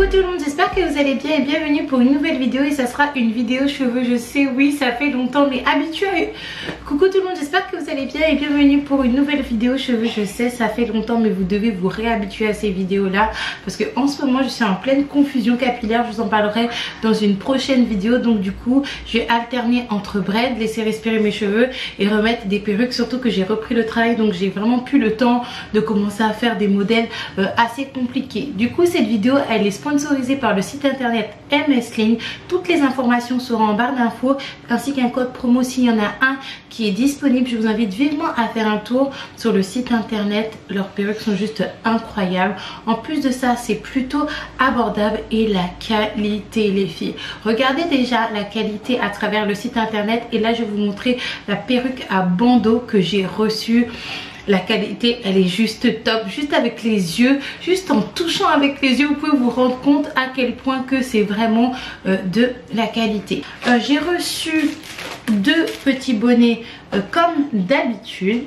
Tout le monde, j'espère que vous allez bien et bienvenue pour une nouvelle vidéo. Et ça sera une vidéo cheveux, je sais, oui ça fait longtemps mais habitué. Coucou tout le monde, j'espère que vous allez bien et bienvenue pour une nouvelle vidéo cheveux. Je sais ça fait longtemps mais vous devez vous réhabituer à ces vidéos là, parce que en ce moment je suis en pleine confusion capillaire. Je vous en parlerai dans une prochaine vidéo. Donc du coup je vais alterner entre braid, laisser respirer mes cheveux et remettre des perruques. Surtout que j'ai repris le travail, donc j'ai vraiment plus le temps de commencer à faire des modèles assez compliqués. Du coup cette vidéo elle est sponsorisée par le site internet MSling. Toutes les informations seront en barre d'infos, ainsi qu'un code promo s'il y en a un qui est disponible. Je vous invite vivement à faire un tour sur le site internet. Leurs perruques sont juste incroyables. En plus de ça, c'est plutôt abordable et la qualité, les filles. Regardez déjà la qualité à travers le site internet. Et là, je vais vous montrer la perruque à bandeau que j'ai reçue. La qualité elle est juste top, juste avec les yeux, juste en touchant avec les yeux vous pouvez vous rendre compte à quel point que c'est vraiment de la qualité. J'ai reçu deux petits bonnets comme d'habitude.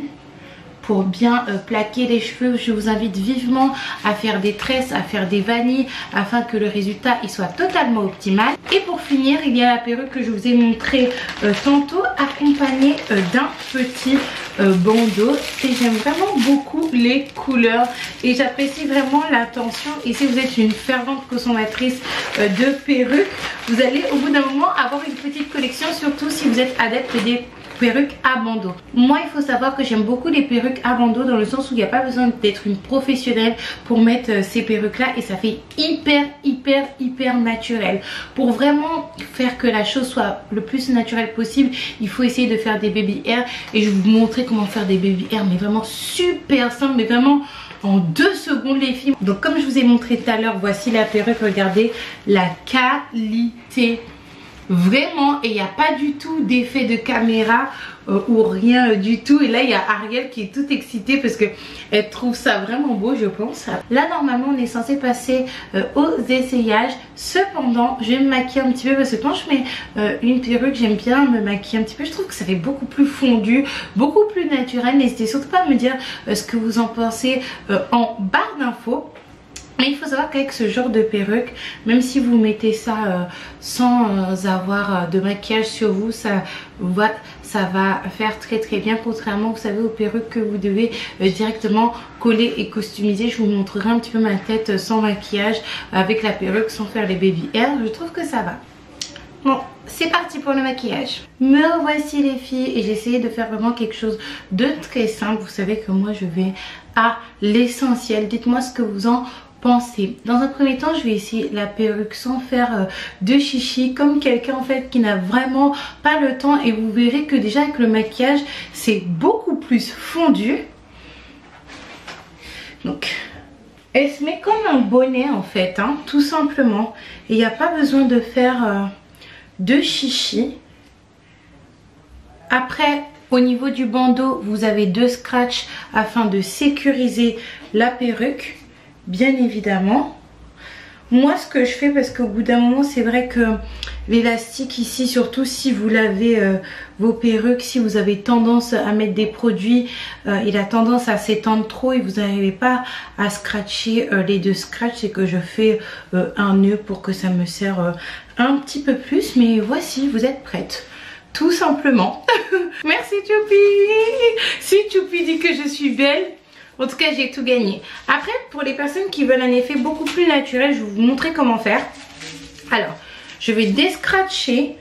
Pour bien plaquer les cheveux, je vous invite vivement à faire des tresses, à faire des vanilles afin que le résultat il soit totalement optimal. Et pour finir, il y a la perruque que je vous ai montré tantôt, accompagnée d'un petit bandeau. Et j'aime vraiment beaucoup les couleurs et j'apprécie vraiment l'attention. Et si vous êtes une fervente consommatrice de perruques, vous allez au bout d'un moment avoir une petite collection, surtout si vous êtes adepte des perruques à bandeau. Moi il faut savoir que j'aime beaucoup les perruques à bandeau dans le sens où il n'y a pas besoin d'être une professionnelle pour mettre ces perruques là et ça fait hyper naturel. Pour vraiment faire que la chose soit le plus naturelle possible, il faut essayer de faire des baby hair et je vais vous montrer comment faire des baby hair mais vraiment super simple, mais vraiment en 2 secondes les filles. Donc comme je vous ai montré tout à l'heure, voici la perruque, regardez la qualité. Vraiment, et il n'y a pas du tout d'effet de caméra ou rien du tout. Et là il y a Ariel qui est toute excitée parce que elle trouve ça vraiment beau, je pense. Là normalement on est censé passer aux essayages. Cependant je vais me maquiller un petit peu parce que quand je mets une perruque j'aime bien me maquiller un petit peu. Je trouve que ça fait beaucoup plus fondu, beaucoup plus naturel. N'hésitez surtout pas à me dire ce que vous en pensez en barre d'infos. Mais il faut savoir qu'avec ce genre de perruque, même si vous mettez ça sans avoir de maquillage sur vous, ça va faire très bien, contrairement vous savez aux perruques que vous devez directement coller et customiser. Je vous montrerai un petit peu ma tête sans maquillage avec la perruque, sans faire les baby hair. Je trouve que ça va. Bon, c'est parti pour le maquillage. Me revoici les filles et j'ai essayé de faire vraiment quelque chose de très simple. Vous savez que moi je vais à l'essentiel. Dites-moi ce que vous en pensez. Dans un premier temps je vais essayer la perruque sans faire de chichi, comme quelqu'un en fait qui n'a vraiment pas le temps, et vous verrez que déjà avec le maquillage c'est beaucoup plus fondu. Donc elle se met comme un bonnet en fait hein, tout simplement, et il n'y a pas besoin de faire de chichi. Après au niveau du bandeau vous avez 2 scratchs afin de sécuriser la perruque. Bien évidemment, moi ce que je fais, parce qu'au bout d'un moment c'est vrai que l'élastique ici, surtout si vous lavez vos perruques, si vous avez tendance à mettre des produits, il a tendance à s'étendre trop et vous n'arrivez pas à scratcher les 2 scratchs. C'est que je fais un nœud pour que ça me serre un petit peu plus. Mais voici, vous êtes prête tout simplement. Merci Choupi. Si Choupi dit que je suis belle, en tout cas j'ai tout gagné. Après pour les personnes qui veulent un effet beaucoup plus naturel, je vais vous montrer comment faire. Alors je vais descratcher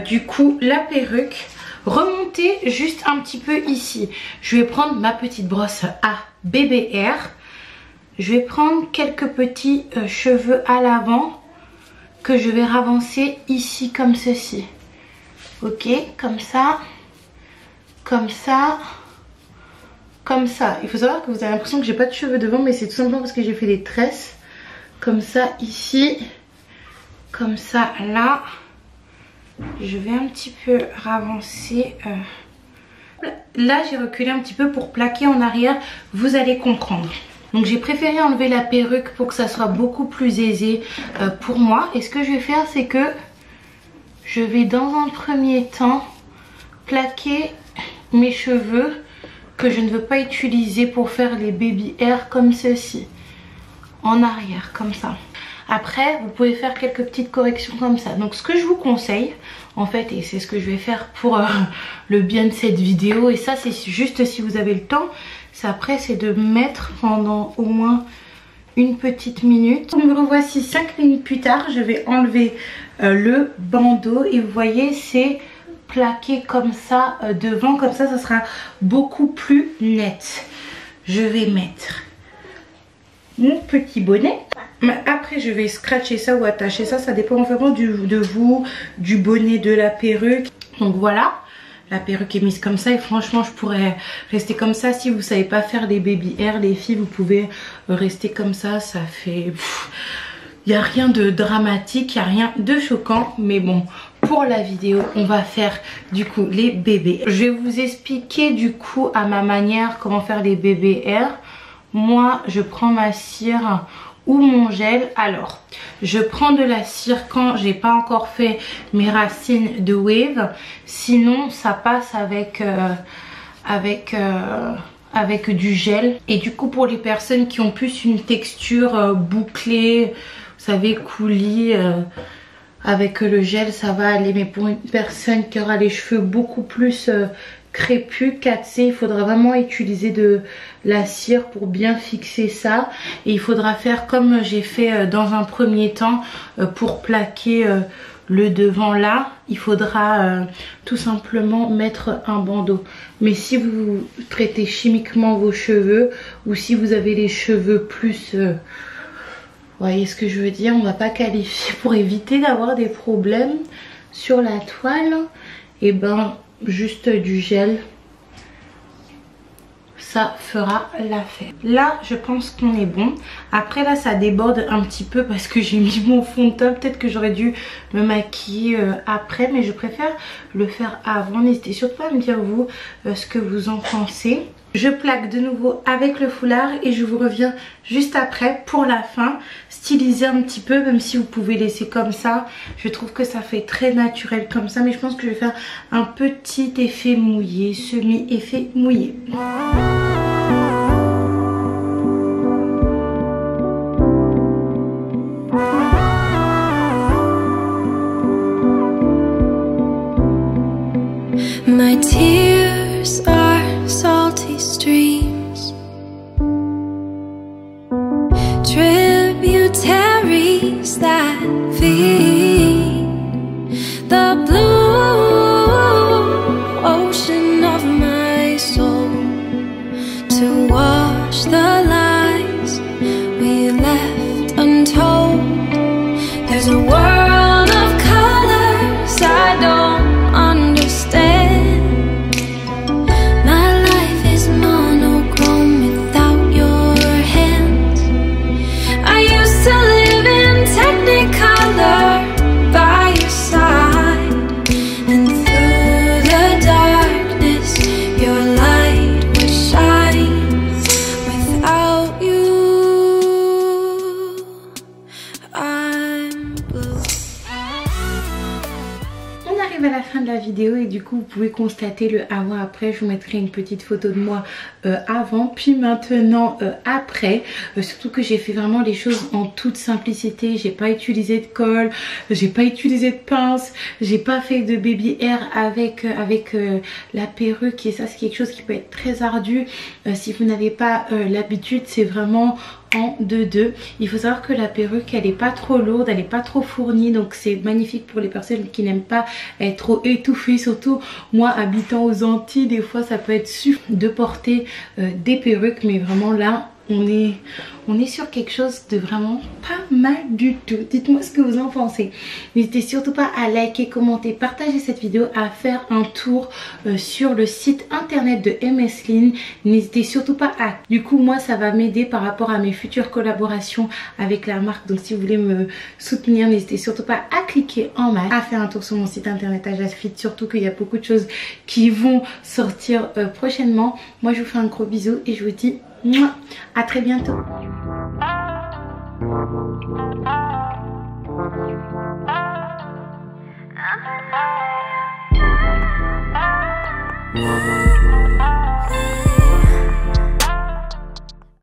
du coup la perruque, remonter juste un petit peu ici. Je vais prendre ma petite brosse à bébé hair. Je vais prendre quelques petits cheveux à l'avant que je vais ravancer ici comme ceci. Ok, comme ça, comme ça, comme ça. Il faut savoir que vous avez l'impression que j'ai pas de cheveux devant, mais c'est tout simplement parce que j'ai fait des tresses. Comme ça ici, comme ça là. Je vais un petit peu ravancer. Là j'ai reculé un petit peu pour plaquer en arrière, vous allez comprendre. Donc j'ai préféré enlever la perruque pour que ça soit beaucoup plus aisé pour moi. Et ce que je vais faire, c'est que je vais dans un premier temps plaquer mes cheveux que je ne veux pas utiliser pour faire les baby hair comme ceci, en arrière comme ça. Après vous pouvez faire quelques petites corrections comme ça. Donc ce que je vous conseille en fait, et c'est ce que je vais faire pour le bien de cette vidéo, et ça c'est juste si vous avez le temps, c'est après c'est de mettre pendant au moins une petite minute. Me revoici 5 minutes plus tard. Je vais enlever le bandeau et vous voyez c'est plaqué comme ça devant, comme ça sera beaucoup plus net. Je vais mettre mon petit bonnet. Après je vais scratcher ça ou attacher ça, ça dépend vraiment de vous, du bonnet, de la perruque. Donc voilà, la perruque est mise comme ça et franchement je pourrais rester comme ça. Si vous savez pas faire les baby hair les filles, vous pouvez rester comme ça, ça fait... Il n'y a rien de dramatique, il n'y a rien de choquant, mais bon, pour la vidéo, on va faire du coup les bébés. Je vais vous expliquer du coup à ma manière comment faire les bébés hair. Moi, je prends ma cire ou mon gel. Alors, je prends de la cire quand j'ai pas encore fait mes racines de wave. Sinon, ça passe avec du gel. Et du coup, pour les personnes qui ont plus une texture bouclée, vous savez, coulis, avec le gel, ça va aller. Mais pour une personne qui aura les cheveux beaucoup plus crépus, 4C, il faudra vraiment utiliser de la cire pour bien fixer ça. Et il faudra faire comme j'ai fait dans un premier temps pour plaquer le devant là. Il faudra tout simplement mettre un bandeau. Mais si vous traitez chimiquement vos cheveux ou si vous avez les cheveux plus... vous voyez ce que je veux dire, on va pas qualifier, pour éviter d'avoir des problèmes sur la toile, et ben juste du gel, ça fera l'affaire. Là je pense qu'on est bon. Après là ça déborde un petit peu parce que j'ai mis mon fond de teint. Peut-être que j'aurais dû me maquiller après, mais je préfère le faire avant. N'hésitez surtout pas à me dire vous ce que vous en pensez. Je plaque de nouveau avec le foulard et je vous reviens juste après pour la fin. Styliser un petit peu, même si vous pouvez laisser comme ça. Je trouve que ça fait très naturel comme ça, mais je pense que je vais faire un petit effet mouillé, semi-effet mouillé. My tears are salty streams, tributaries that feed the blue ocean of my soul, to wash the lies we left untold. There's a world of colors I don't understand. À la fin de la vidéo et du coup vous pouvez constater le avant après. Je vous mettrai une petite photo de moi avant puis maintenant après, surtout que j'ai fait vraiment les choses en toute simplicité. J'ai pas utilisé de colle, j'ai pas utilisé de pince, j'ai pas fait de baby hair avec la perruque, et ça c'est quelque chose qui peut être très ardu si vous n'avez pas l'habitude. C'est vraiment en 2-2. Il faut savoir que la perruque elle est pas trop lourde, elle est pas trop fournie, donc c'est magnifique pour les personnes qui n'aiment pas être trop étouffées. Surtout moi habitant aux Antilles, des fois ça peut être suffisant de porter des perruques, mais vraiment là on est sur quelque chose de vraiment pas mal du tout. Dites-moi ce que vous en pensez. N'hésitez surtout pas à liker, commenter, partager cette vidéo, à faire un tour sur le site internet de MSLin. N'hésitez surtout pas à... Du coup moi ça va m'aider par rapport à mes futures collaborations avec la marque. Donc si vous voulez me soutenir, n'hésitez surtout pas à cliquer en masse, à faire un tour sur mon site internet Ajasfit. Surtout qu'il y a beaucoup de choses qui vont sortir prochainement. Moi je vous fais un gros bisou et je vous dis Mouah. À très bientôt. I'm